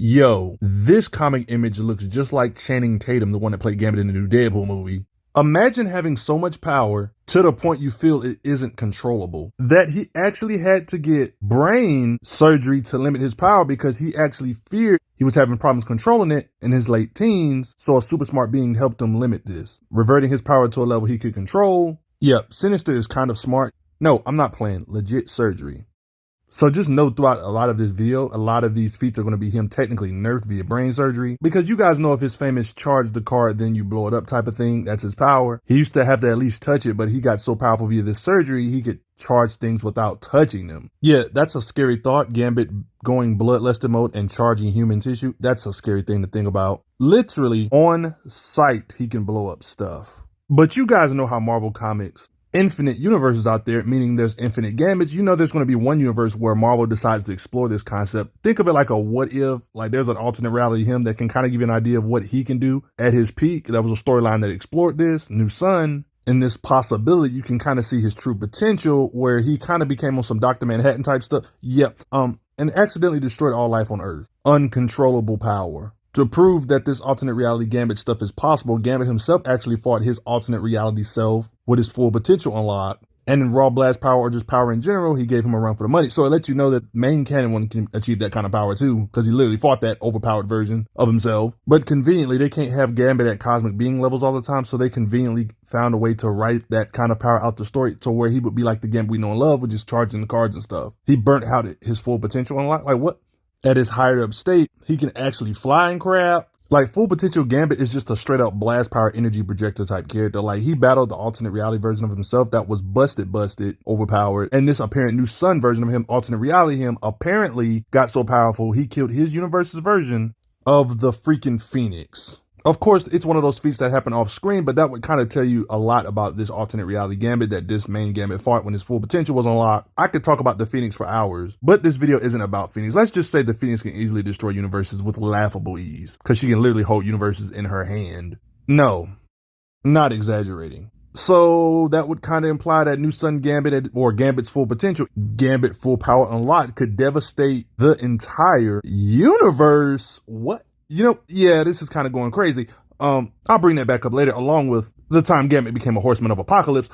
Yo, this comic image looks just like Channing Tatum, the one that played Gambit in the new Deadpool movie. Imagine having so much power to the point you feel it isn't controllable, that he actually had to get brain surgery to limit his power because he actually feared he was having problems controlling it in his late teens, so a super smart being helped him limit this, reverting his power to a level he could control. Yep, Sinister is kind of smart. No, I'm not playing. Legit surgery. So just know throughout a lot of this video, a lot of these feats are going to be him technically nerfed via brain surgery. Because you guys know if his famous charge the card, then you blow it up type of thing, that's his power. He used to have to at least touch it, but he got so powerful via this surgery, he could charge things without touching them. Yeah, that's a scary thought. Gambit going bloodlusted mode and charging human tissue. That's a scary thing to think about. Literally on sight, he can blow up stuff. But you guys know how Marvel Comics infinite universes out there, meaning there's infinite gambits. You know there's going to be one universe where Marvel decides to explore this concept. Think of it like a what if, like there's an alternate reality him that can kind of give you an idea of what he can do at his peak. That was a storyline that explored this. New Sun. In this possibility, you can kind of see his true potential where he kind of became on some Dr. Manhattan type stuff. Yep. And accidentally destroyed all life on Earth. Uncontrollable power. To prove that this alternate reality Gambit stuff is possible, Gambit himself actually fought his alternate reality self with his full potential unlocked. And in raw blast power or just power in general, he gave him a run for the money. So it lets you know that main canon one can achieve that kind of power too, because he literally fought that overpowered version of himself. But conveniently, they can't have Gambit at cosmic being levels all the time, so they conveniently found a way to write that kind of power out the story to where he would be like the Gambit we know and love, with just charging the cards and stuff. He burnt out his full potential unlocked. Like what? At his higher up state, he can actually fly and crap. Like, full potential Gambit is just a straight up blast power energy projector type character. Like, he battled the alternate reality version of himself that was busted, overpowered. And this apparent New Sun version of him, alternate reality him, apparently got so powerful, he killed his universe's version of the freaking Phoenix. Of course, it's one of those feats that happen off screen, but that would kind of tell you a lot about this alternate reality Gambit that this main Gambit fought when his full potential was unlocked. I could talk about the Phoenix for hours, but this video isn't about Phoenix. Let's just say the Phoenix can easily destroy universes with laughable ease, because she can literally hold universes in her hand. No, not exaggerating. So that would kind of imply that New Sun Gambit, or Gambit's full potential, Gambit full power unlocked, could devastate the entire universe. What? You know, yeah, this is kind of going crazy. I'll bring that back up later, along with the time Gambit became a horseman of apocalypse.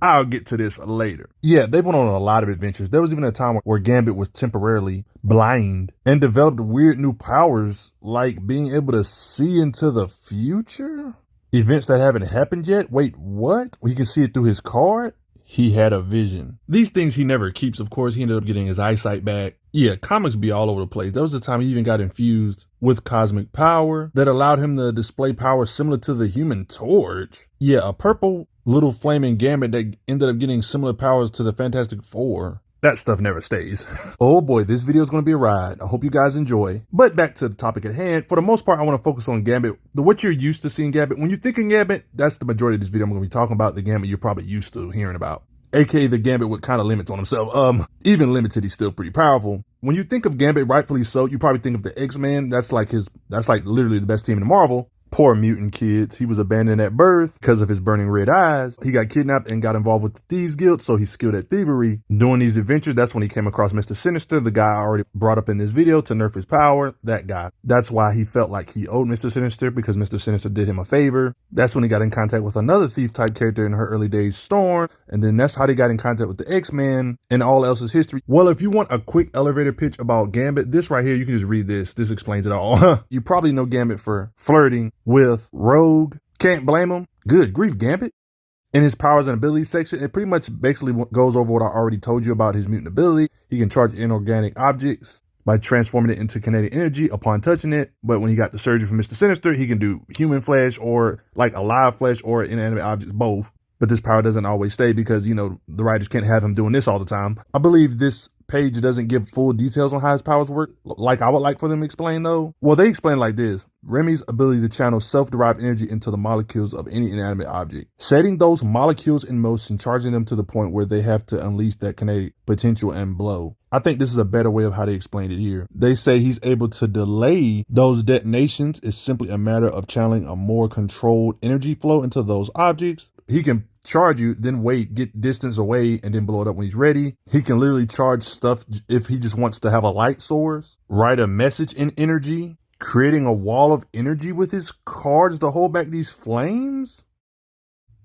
I'll get to this later. Yeah, they've went on a lot of adventures. There was even a time where Gambit was temporarily blind and developed weird new powers, like being able to see into the future? Events that haven't happened yet? Wait, what? He can see it through his card? He had a vision. These things he never keeps, of course. He ended up getting his eyesight back. Yeah, comics be all over the place. There was a time he even got infused with cosmic power that allowed him to display power similar to the Human Torch. Yeah, a purple little flaming Gambit that ended up getting similar powers to the Fantastic Four. That stuff never stays. Oh boy, this video is going to be a ride. I hope you guys enjoy. But back to the topic at hand. For the most part, I want to focus on Gambit. What you're used to seeing Gambit. When you think of Gambit, that's the majority of this video I'm going to be talking about. The Gambit you're probably used to hearing about. AKA the Gambit with kind of limits on himself. Even limited, he's still pretty powerful. When you think of Gambit, rightfully so, you probably think of the X-Men. That's like literally the best team in the Marvel. Poor mutant kids. He was abandoned at birth because of his burning red eyes. He got kidnapped and got involved with the Thieves Guild, so he's skilled at thievery. Doing these adventures, that's when he came across Mr. Sinister, the guy I already brought up in this video to nerf his power. That guy. That's why he felt like he owed Mr. Sinister, because Mr. Sinister did him a favor. That's when he got in contact with another thief type character in her early days, Storm. And then that's how they got in contact with the X-Men and all else is history. Well, if you want a quick elevator pitch about Gambit, this right here, you can just read this. This explains it all. You probably know Gambit for flirting with Rogue. Can't blame him. Good grief, Gambit. In his powers and abilities section, it pretty much basically goes over what I already told you about his mutant ability. He can charge inorganic objects by transforming it into kinetic energy upon touching it. But when he got the surgery from Mr. Sinister, he can do human flesh or like alive flesh or inanimate objects, both. But this power doesn't always stay because, you know, the writers can't have him doing this all the time. I believe this page doesn't give full details on how his powers work, like I would like for them to explain though. Well, they explain like this. Remy's ability to channel self-derived energy into the molecules of any inanimate object, setting those molecules in motion, charging them to the point where they have to unleash that kinetic potential and blow. I think this is a better way of how they explain it here. They say he's able to delay those detonations. It's simply a matter of channeling a more controlled energy flow into those objects. He can charge you, then wait, get distance away, and then blow it up when he's ready. He can literally charge stuff if he just wants to have a light source, write a message in energy, creating a wall of energy with his cards to hold back these flames.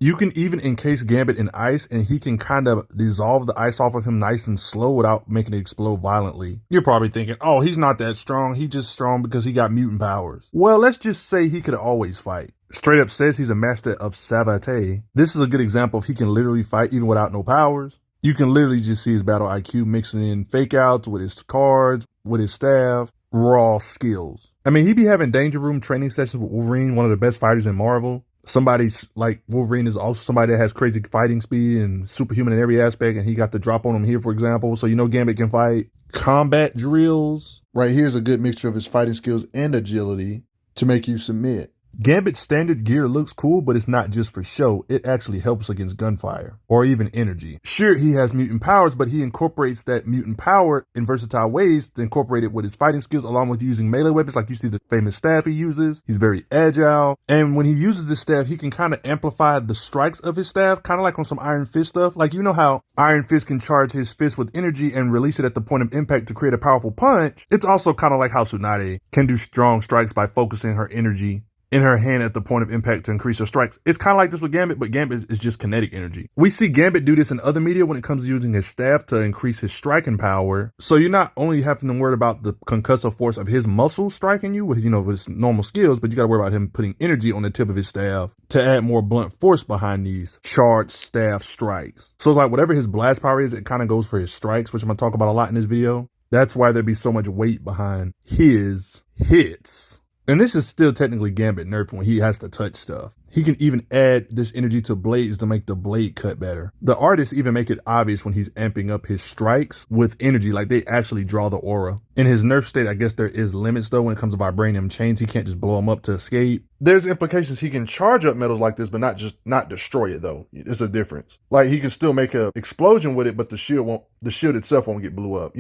You can even encase Gambit in ice, and he can kind of dissolve the ice off of him nice and slow without making it explode violently. You're probably thinking, oh, he's not that strong. He's just strong because he got mutant powers. Well, let's just say he could always fight. Straight up says he's a master of savate. This is a good example of he can literally fight even without no powers. You can literally just see his battle IQ mixing in fake outs with his cards, with his staff, raw skills. I mean, he be having danger room training sessions with Wolverine, one of the best fighters in Marvel. Somebody like Wolverine is also somebody that has crazy fighting speed and superhuman in every aspect, and he got the drop on him here, for example. So you know Gambit can fight. Combat drills. Right here's a good mixture of his fighting skills and agility to make you submit. Gambit's standard gear looks cool, but it's not just for show. It actually helps against gunfire or even energy. Sure, he has mutant powers, but he incorporates that mutant power in versatile ways to incorporate it with his fighting skills, along with using melee weapons. Like you see the famous staff he uses. He's very agile. And when he uses this staff, he can kind of amplify the strikes of his staff, kind of like on some Iron Fist stuff. Like, you know how Iron Fist can charge his fist with energy and release it at the point of impact to create a powerful punch? It's also kind of like how Tsunade can do strong strikes by focusing her energy in her hand at the point of impact to increase her strikes. It's kind of like this with Gambit, but Gambit is just kinetic energy. We see Gambit do this in other media when it comes to using his staff to increase his striking power. So you're not only having to worry about the concussive force of his muscles striking you with, with his normal skills, but you got to worry about him putting energy on the tip of his staff to add more blunt force behind these charged staff strikes. So it's like whatever his blast power is, it kind of goes for his strikes, which I'm going to talk about a lot in this video. That's why there'd be so much weight behind his hits. And this is still technically Gambit nerfed when he has to touch stuff. He can even add this energy to blades to make the blade cut better. The artists even make it obvious when he's amping up his strikes with energy, like they actually draw the aura. In his nerf state, I guess there is limits though when it comes to vibranium chains. He can't just blow them up to escape. There's implications he can charge up metals like this, but not destroy it though. It's a difference. Like he can still make a explosion with it, but the shield itself won't get blew up,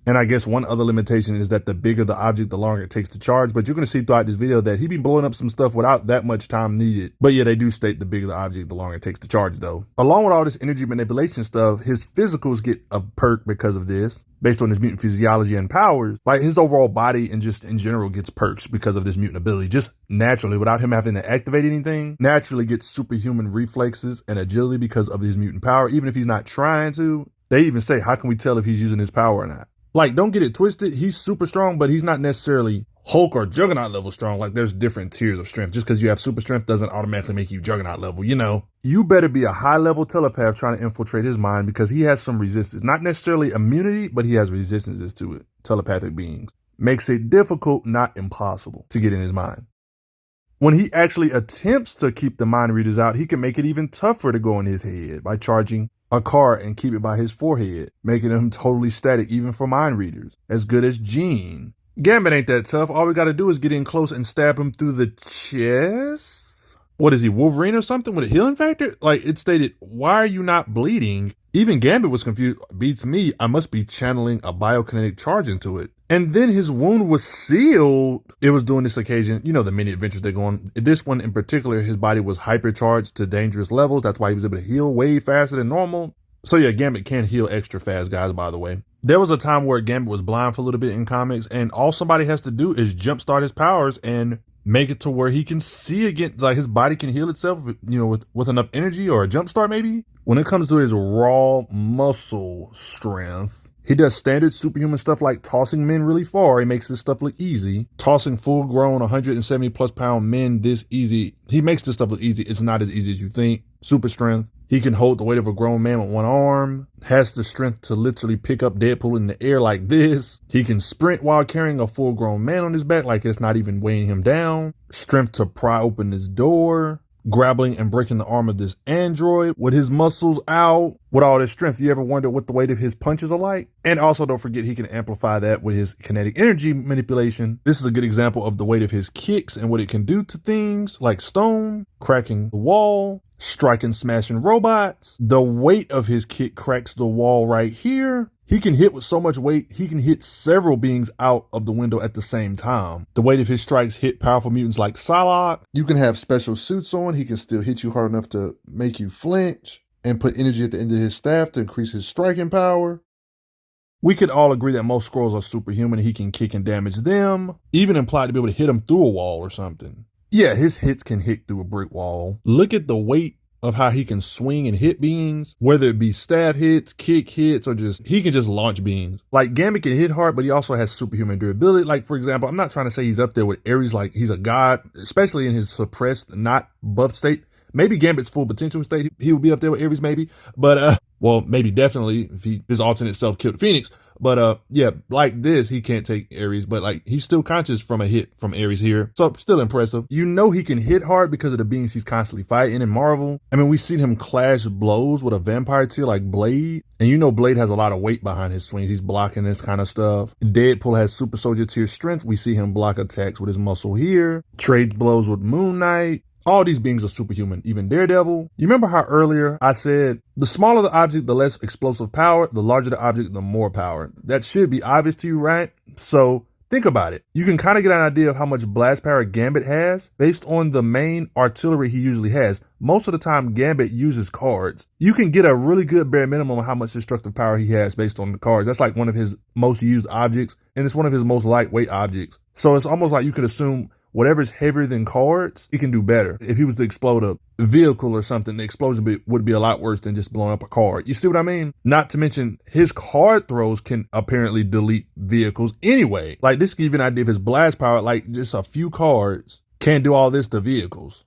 And I guess one other limitation is that the bigger the object, the longer it takes to charge. But you're going to see throughout this video that he be blowing up some stuff without that much time needed. But yeah, they do state the bigger the object, the longer it takes to charge though. Along with all this energy manipulation stuff, his physicals get a perk because of this, based on his mutant physiology and powers. Like his overall body and just in general gets perks because of this mutant ability. Just naturally, without him having to activate anything, naturally gets superhuman reflexes and agility because of his mutant power. Even if he's not trying to, they even say, how can we tell if he's using his power or not? Like, don't get it twisted. He's super strong, but he's not necessarily Hulk or Juggernaut level strong. Like, there's different tiers of strength. Just because you have super strength doesn't automatically make you Juggernaut level, You better be a high-level telepath trying to infiltrate his mind because he has some resistance. Not necessarily immunity, but he has resistances to it. Telepathic beings. Makes it difficult, not impossible, to get in his mind. When he actually attempts to keep the mind readers out, he can make it even tougher to go in his head by charging a card and keep it by his forehead, making him totally static even for mind readers, as good as Jean. Gambit ain't that tough. All we gotta do is get in close and stab him through the chest. What is he, Wolverine or something with a healing factor? Like it stated, why are you not bleeding? Even Gambit was confused. Beats me, I must be channeling a biokinetic charge into it. And then his wound was sealed. It was during this occasion, the many adventures they go on. This one in particular, his body was hypercharged to dangerous levels. That's why he was able to heal way faster than normal. So yeah, Gambit can heal extra fast, guys, by the way. There was a time where Gambit was blind for a little bit in comics, and all somebody has to do is jumpstart his powers and make it to where he can see again, like his body can heal itself, with enough energy or a jumpstart maybe. When it comes to his raw muscle strength, he does standard superhuman stuff like tossing men really far. He makes this stuff look easy. Tossing full-grown 170-plus pound men this easy. He makes this stuff look easy. It's not as easy as you think. Super strength. He can hold the weight of a grown man with one arm. Has the strength to literally pick up Deadpool in the air like this. He can sprint while carrying a full-grown man on his back like it's not even weighing him down. Strength to pry open his door. Grappling and breaking the arm of this android with his muscles out. With all this strength, you ever wonder what the weight of his punches are like? And also don't forget he can amplify that with his kinetic energy manipulation. This is a good example of the weight of his kicks and what it can do to things like stone, cracking the wall, striking, smashing robots. The weight of his kick cracks the wall right here. He can hit with so much weight, he can hit several beings out of the window at the same time. The weight of his strikes hit powerful mutants like Psylocke. You can have special suits on, he can still hit you hard enough to make you flinch and put energy at the end of his staff to increase his striking power. We could all agree that most Skrulls are superhuman. He can kick and damage them, even implied to be able to hit them through a wall or something. Yeah, his hits can hit through a brick wall. Look at the weight of how he can swing and hit beings, whether it be stab hits, kick hits, or he can just launch beings. Like Gambit can hit hard, but he also has superhuman durability. Like, for example, I'm not trying to say he's up there with Ares, like he's a god, especially in his suppressed, not buffed state. Maybe Gambit's full potential state, he would be up there with Ares maybe, but well, maybe definitely if his alternate self killed Phoenix. But yeah, like this, he can't take Ares, but like he's still conscious from a hit from Ares here. So still impressive. You know he can hit hard because of the beings he's constantly fighting in Marvel. I mean, we've seen him clash blows with a vampire tier like Blade. And you know Blade has a lot of weight behind his swings. He's blocking this kind of stuff. Deadpool has super soldier tier strength. We see him block attacks with his muscle here. Trades blows with Moon Knight. All these beings are superhuman, even Daredevil. You remember how earlier I said, the smaller the object, the less explosive power, the larger the object, the more power. That should be obvious to you, right? So think about it. You can kind of get an idea of how much blast power Gambit has based on the main artillery he usually has. Most of the time, Gambit uses cards. You can get a really good bare minimum of how much destructive power he has based on the cards. That's like one of his most used objects, and it's one of his most lightweight objects. So it's almost like you could assume whatever's heavier than cards, he can do better. If he was to explode a vehicle or something, the explosion would be a lot worse than just blowing up a card. You see what I mean? Not to mention, his card throws can apparently delete vehicles anyway. Like, this gives you an idea of his blast power. Like, just a few cards can't do all this to vehicles.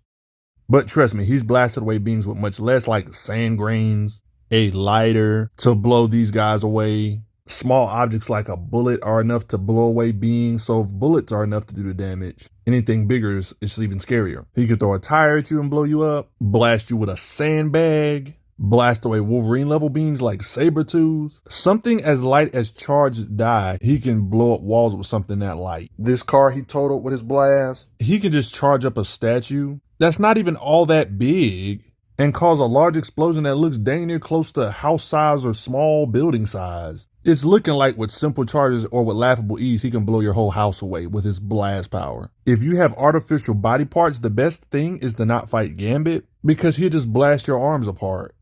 But trust me, he's blasted away beings with much less, like sand grains, a lighter to blow these guys away. Small objects like a bullet are enough to blow away beings, so if bullets are enough to do the damage, anything bigger is even scarier. He could throw a tire at you and blow you up, blast you with a sandbag, blast away Wolverine level beings like Sabretooth. Something as light as charged dye, he can blow up walls with something that light. This car he totaled with his blast, he can just charge up a statue that's not even all that big and cause a large explosion that looks dang near close to house size or small building size. It's looking like with simple charges or with laughable ease, he can blow your whole house away with his blast power. If you have artificial body parts, the best thing is to not fight Gambit because he'll just blast your arms apart.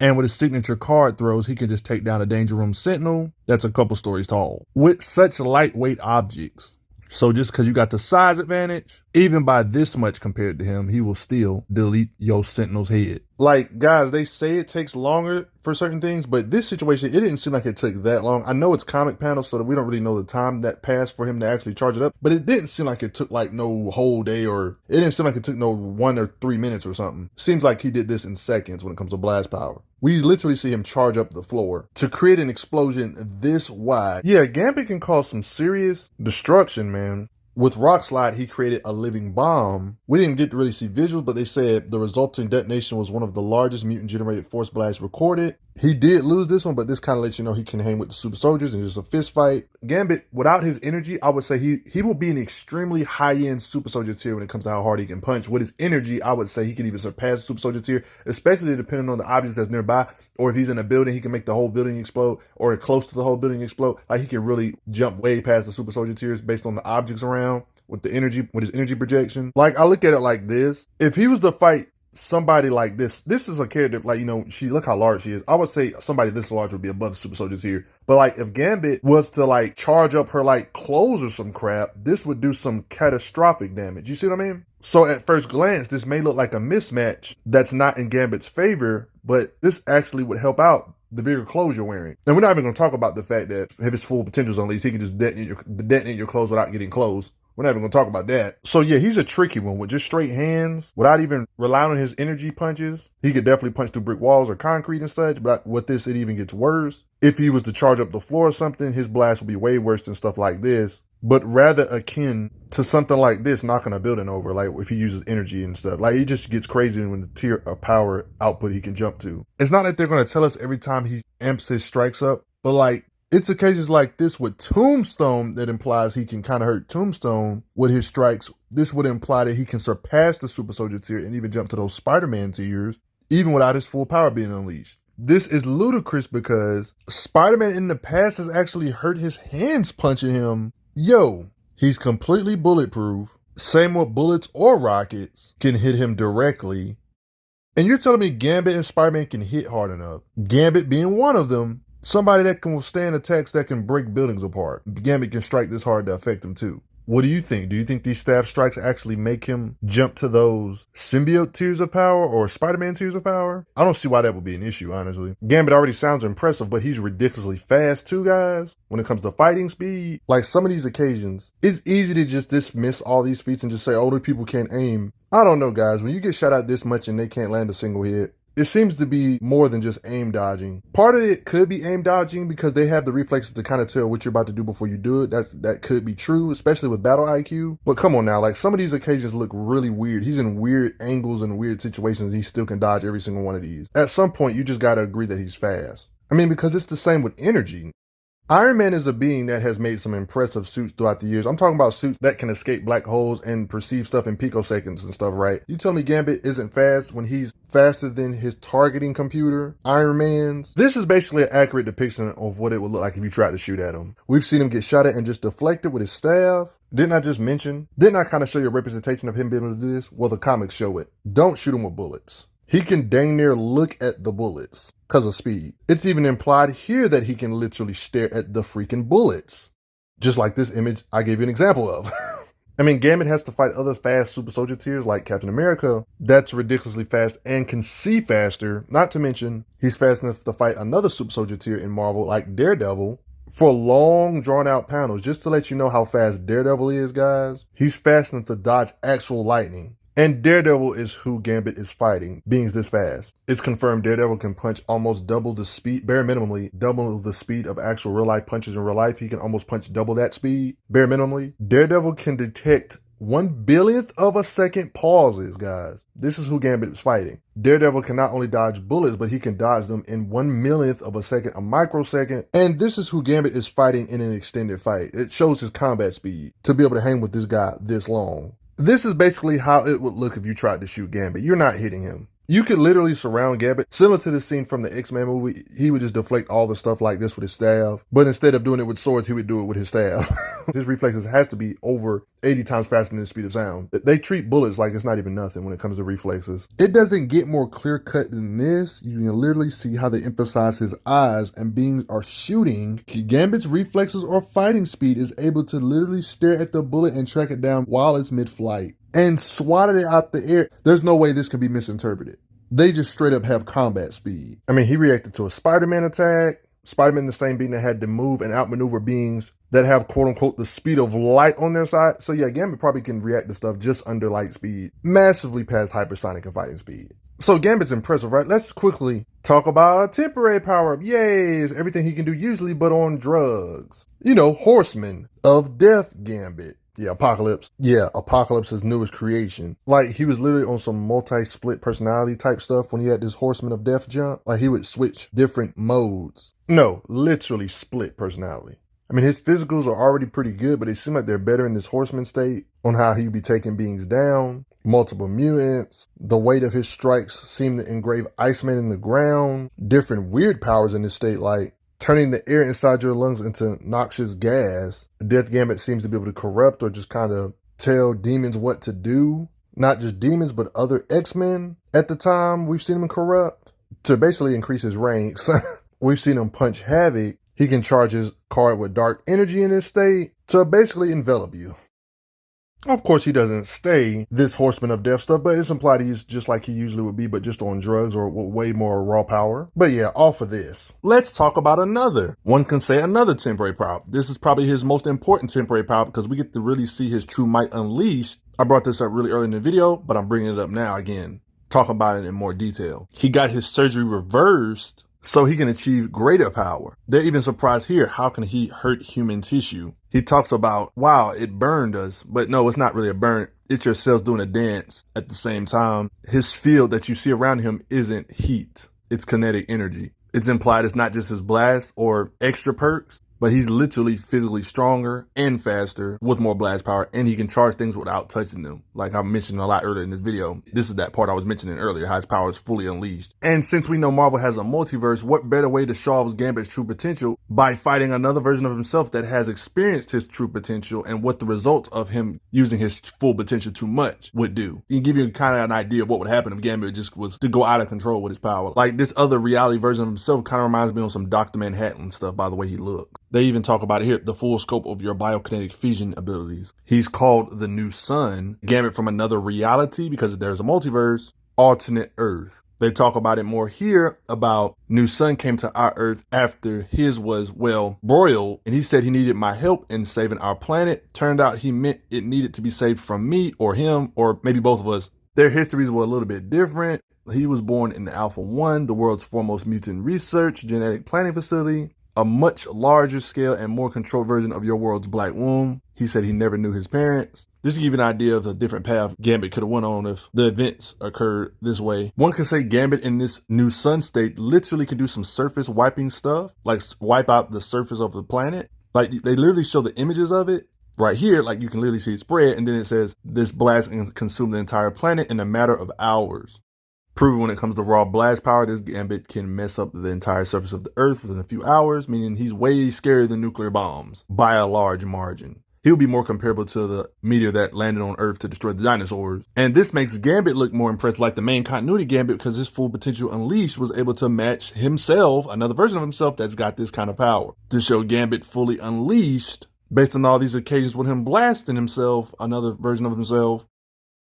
And with his signature card throws, he can just take down a Danger Room Sentinel that's a couple stories tall with such lightweight objects. So just because you got the size advantage, even by this much compared to him, he will still delete your Sentinel's head. Like, guys, they say it takes longer for certain things, but this situation, it didn't seem like it took that long. I know it's comic panel, so that we don't really know the time that passed for him to actually charge it up, but it didn't seem like it took like no whole day, or it didn't seem like it took no 1 or 3 minutes or something. Seems like he did this in seconds when it comes to blast power. We literally see him charge up the floor to create an explosion this wide. Yeah, Gambit can cause some serious destruction, man. With Rock Slide, he created a living bomb. We didn't get to really see visuals, but they said the resulting detonation was one of the largest mutant-generated force blasts recorded. He did lose this one, but this kind of lets you know he can hang with the super soldiers and just a fist fight. Gambit, without his energy, I would say he will be an extremely high-end super soldier tier when it comes to how hard he can punch. With his energy, I would say he can even surpass the super soldier tier, especially depending on the objects that's nearby. Or if he's in a building, he can make the whole building explode, or close to the whole building explode. Like, he can really jump way past the super soldier tiers based on the objects around with the energy, with his energy projection. Like, I look at it like this. If he was to fight somebody like this is a character, like, you know, look how large she is. I would say somebody this large would be above the super soldier tier. But like, if Gambit was to like charge up her like clothes or some crap, this would do some catastrophic damage. You see what I mean? So at first glance, this may look like a mismatch that's not in Gambit's favor, but this actually would help out the bigger clothes you're wearing. And we're not even going to talk about the fact that if his full potential is unleashed, he can just detonate your clothes without getting clothes. We're not even going to talk about that. So yeah, he's a tricky one with just straight hands, without even relying on his energy punches. He could definitely punch through brick walls or concrete and such, but with this, it even gets worse. If he was to charge up the floor or something, his blast would be way worse than stuff like this, but rather akin to something like this, knocking a building over, like if he uses energy and stuff. Like, he just gets crazy when the tier of power output he can jump to. It's not that they're going to tell us every time he amps his strikes up, but like, it's occasions like this with Tombstone that implies he can kind of hurt Tombstone with his strikes. This would imply that he can surpass the super soldier tier and even jump to those Spider-Man tiers, even without his full power being unleashed. This is ludicrous because Spider-Man in the past has actually hurt his hands punching him. Yo, he's completely bulletproof. Same with bullets or rockets can hit him directly. And you're telling me Gambit and Spider-Man can hit hard enough? Gambit being one of them, somebody that can withstand attacks that can break buildings apart. Gambit can strike this hard to affect him too. What do you think? Do you think these staff strikes actually make him jump to those symbiote tiers of power or Spider-Man tiers of power? I don't see why that would be an issue, honestly. Gambit already sounds impressive, but he's ridiculously fast too, guys. When it comes to fighting speed, like some of these occasions, it's easy to just dismiss all these feats and just say older people can't aim. I don't know, guys. When you get shot out this much and they can't land a single hit, it seems to be more than just aim dodging. Part of it could be aim dodging because they have the reflexes to kind of tell what you're about to do before you do it. That could be true, especially with battle IQ. But come on now, like some of these occasions look really weird. He's in weird angles and weird situations. He still can dodge every single one of these. At some point, you just got to agree that he's fast. I mean, because it's the same with energy. Iron Man is a being that has made some impressive suits throughout the years. I'm talking about suits that can escape black holes and perceive stuff in picoseconds and stuff, right? You tell me Gambit isn't fast when he's faster than his targeting computer, Iron Man's? This is basically an accurate depiction of what it would look like if you tried to shoot at him. We've seen him get shot at and just deflected with his staff. Didn't I kind of show you a representation of him being able to do this? Well, the comics show it. Don't shoot him with bullets. He can dang near look at the bullets because of speed. It's even implied here that he can literally stare at the freaking bullets. Just like this image I gave you an example of. I mean, Gambit has to fight other fast super soldier tiers like Captain America. That's ridiculously fast and can see faster. Not to mention, he's fast enough to fight another super soldier tier in Marvel like Daredevil for long drawn out panels. Just to let you know how fast Daredevil is, guys. He's fast enough to dodge actual lightning. And Daredevil is who Gambit is fighting, being this fast. It's confirmed Daredevil can punch almost double the speed, bare minimally, double the speed of actual real life punches in real life. He can almost punch double that speed, bare minimally. Daredevil can detect 1/1000th of a second pauses, guys. This is who Gambit is fighting. Daredevil can not only dodge bullets, but he can dodge them in 1/1,000,000th of a second, a microsecond. And this is who Gambit is fighting in an extended fight. It shows his combat speed to be able to hang with this guy this long. This is basically how it would look if you tried to shoot Gambit. You're not hitting him. You could literally surround Gambit. Similar to the scene from the X-Men movie, he would just deflect all the stuff like this with his staff. But instead of doing it with swords, he would do it with his staff. His reflexes has to be over 80 times faster than the speed of sound. They treat bullets like it's not even nothing when it comes to reflexes. It doesn't get more clear-cut than this. You can literally see how they emphasize his eyes and beings are shooting. Gambit's reflexes or fighting speed is able to literally stare at the bullet and track it down while it's mid-flight and swatted it out the air. There's no way this can be misinterpreted. They just straight up have combat speed. I mean, he reacted to a Spider-Man attack. Spider-Man, the same being that had to move and outmaneuver beings that have quote-unquote the speed of light on their side. So yeah, Gambit probably can react to stuff just under light speed, massively past hypersonic and fighting speed. So Gambit's impressive, right? Let's quickly talk about a temporary power-up. Yay, is everything he can do usually, but on drugs. You know, horseman of death Gambit. Yeah, Apocalypse. Yeah, Apocalypse's newest creation. Like, he was literally on some multi-split personality type stuff when he had this Horseman of Death jump. Like, he would switch different modes. No, literally split personality. I mean, his physicals are already pretty good, but they seem like they're better in this Horseman state on how he'd be taking beings down. Multiple mutants. The weight of his strikes seem to engrave Iceman in the ground. Different weird powers in this state, like turning the air inside your lungs into noxious gas. Death Gambit seems to be able to corrupt or just kind of tell demons what to do. Not just demons, but other X-Men at the time we've seen him corrupt to basically increase his ranks. We've seen him punch Havoc. He can charge his card with dark energy in his state to basically envelop you. Of course, he doesn't stay this Horseman of Death stuff, but it's implied he's just like he usually would be, but just on drugs or with way more raw power. But yeah, off of this, let's talk about another. One can say another temporary power. This is probably his most important temporary power because we get to really see his true might unleashed. I brought this up really early in the video, but I'm bringing it up now again. Talk about it in more detail. He got his surgery reversed so he can achieve greater power. They're even surprised here. How can he hurt human tissue? He talks about, wow, it burned us. But no, it's not really a burn. It's your cells doing a dance at the same time. His field that you see around him isn't heat. It's kinetic energy. It's implied it's not just his blast or extra perks. but he's literally physically stronger and faster with more blast power, and he can charge things without touching them. Like I mentioned a lot earlier in this video, this is that part I was mentioning earlier, how his power is fully unleashed. And since we know Marvel has a multiverse, what better way to show off Gambit's true potential by fighting another version of himself that has experienced his true potential and what the result of him using his full potential too much would do. You can give you kind of an idea of what would happen if Gambit just was to go out of control with his power. Like this other reality version of himself kind of reminds me of some Dr. Manhattan stuff by the way he looked. They even talk about it here, the full scope of your biokinetic fusion abilities. He's called the new sun, Gambit from another reality because there's a multiverse, alternate Earth. They talk about it more here about new sun came to our Earth after his was, well, broiled, and he said he needed my help in saving our planet. Turned out he meant it needed to be saved from me or him or maybe both of us. Their histories were a little bit different. He was born in the Alpha 1, the world's foremost mutant research, genetic planning facility, a much larger scale and more controlled version of your world's black womb. He said he never knew his parents. This to give you an idea of the different path Gambit could have went on if the events occurred this way. One could say Gambit in this new sun state literally can do some surface wiping stuff, like wipe out the surface of the planet. Like they literally show the images of it right here, like you can literally see it spread, and then it says this blast can consume the entire planet in a matter of hours. Proving when it comes to raw blast power, this Gambit can mess up the entire surface of the Earth within a few hours, meaning he's way scarier than nuclear bombs by a large margin. He'll be more comparable to the meteor that landed on Earth to destroy the dinosaurs. And this makes Gambit look more impressive like the main continuity Gambit because his full potential unleashed was able to match himself, another version of himself that's got this kind of power. To show Gambit fully unleashed, based on all these occasions with him blasting himself, another version of himself,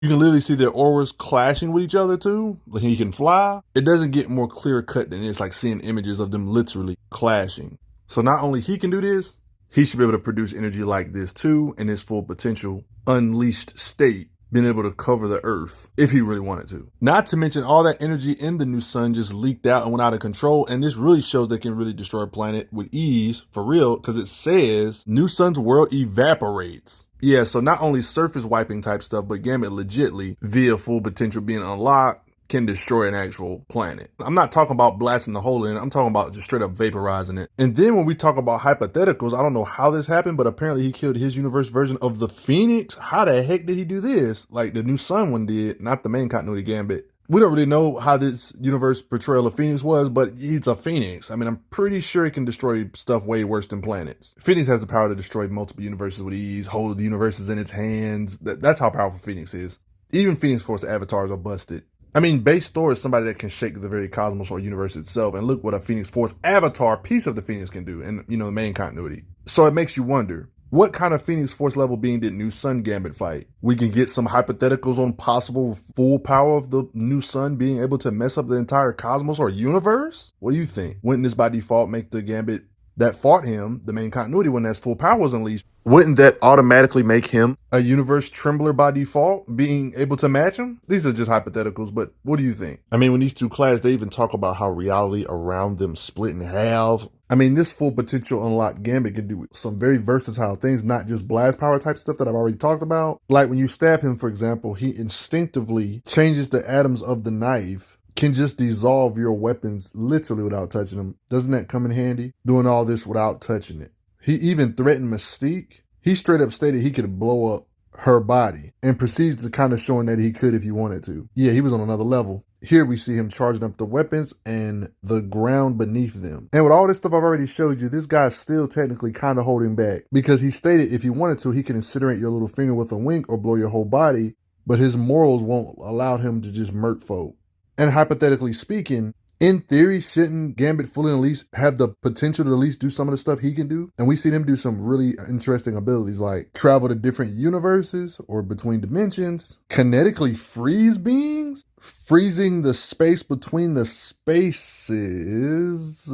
you can literally see their auras clashing with each other too. Like he can fly. It doesn't get more clear cut than it's like seeing images of them literally clashing. So not only he can do this, he should be able to produce energy like this too in his full potential unleashed state, being able to cover the Earth if he really wanted to. Not to mention all that energy in the new sun just leaked out and went out of control. And this really shows they can really destroy a planet with ease for real because it says new sun's world evaporates. Yeah, so not only surface wiping type stuff, but Gambit legitly, via full potential being unlocked, can destroy an actual planet. I'm not talking about blasting the hole in it. I'm talking about just straight up vaporizing it. And then when we talk about hypotheticals, I don't know how this happened, but apparently he killed his universe version of the Phoenix. How the heck did he do this? Like the new sun one did, not the main continuity Gambit. We don't really know how this universe portrayal of Phoenix was, but he's a Phoenix. I mean, I'm pretty sure he can destroy stuff way worse than planets. Phoenix has the power to destroy multiple universes with ease, hold the universes in its hands. That's how powerful Phoenix is. Even Phoenix Force avatars are busted. I mean, base Thor is somebody that can shake the very cosmos or universe itself, and look what a Phoenix Force avatar piece of the Phoenix can do in, the main continuity. So it makes you wonder, what kind of Phoenix Force level being did new sun Gambit fight? We can get some hypotheticals on possible full power of the new sun being able to mess up the entire cosmos or universe? What do you think? Wouldn't this by default make the Gambit that fought him, the main continuity when that full power was unleashed, wouldn't that automatically make him a universe trembler by default, being able to match him? These are just hypotheticals, but what do you think? I mean, when these two clash, they even talk about how reality around them split in half. I mean, this full potential unlocked Gambit can do some very versatile things, not just blast power type stuff that I've already talked about. Like when you stab him, for example, he instinctively changes the atoms of the knife, can just dissolve your weapons literally without touching them. Doesn't that come in handy? Doing all this without touching it. He even threatened Mystique. He straight up stated he could blow up her body and proceeds to kind of showing that he could if he wanted to. Yeah, he was on another level. Here we see him charging up the weapons and the ground beneath them. And with all this stuff I've already showed you, this guy's still technically kind of holding back because he stated if he wanted to, he can incinerate your little finger with a wink or blow your whole body, but his morals won't allow him to just murk folk. And hypothetically speaking, in theory, shouldn't Gambit fully unleashed have the potential to at least do some of the stuff he can do? And we see him do some really interesting abilities like travel to different universes or between dimensions, kinetically freeze beings, freezing the space between the spaces.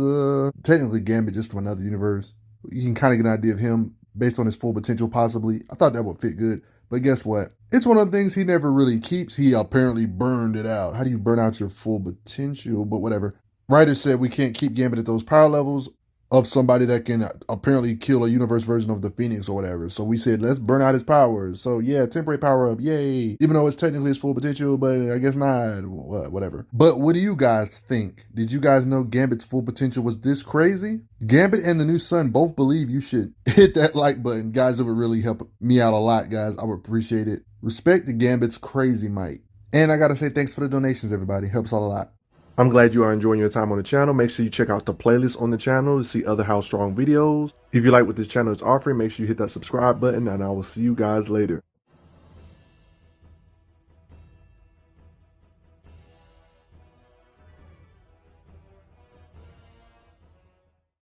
Technically Gambit just from another universe. You can kind of get an idea of him based on his full potential possibly. I thought that would fit good. But guess what? It's one of the things he never really keeps. He apparently burned it out. How do you burn out your full potential? But whatever. Writer said we can't keep Gambit at those power levels of somebody that can apparently kill a universe version of the Phoenix or whatever. So we said, let's burn out his powers. So yeah, temporary power up, yay. Even though it's technically his full potential, but I guess not, whatever. But what do you guys think? Did you guys know Gambit's full potential was this crazy? Gambit and the new son both believe you should hit that like button. Guys, it would really help me out a lot, guys. I would appreciate it. Respect to Gambit's crazy might. And I gotta say thanks for the donations, everybody. Helps out a lot. I'm glad you are enjoying your time on the channel. Make sure you check out the playlist on the channel to see other How Strong videos. If you like what this channel is offering, make sure you hit that subscribe button, and I will see you guys later.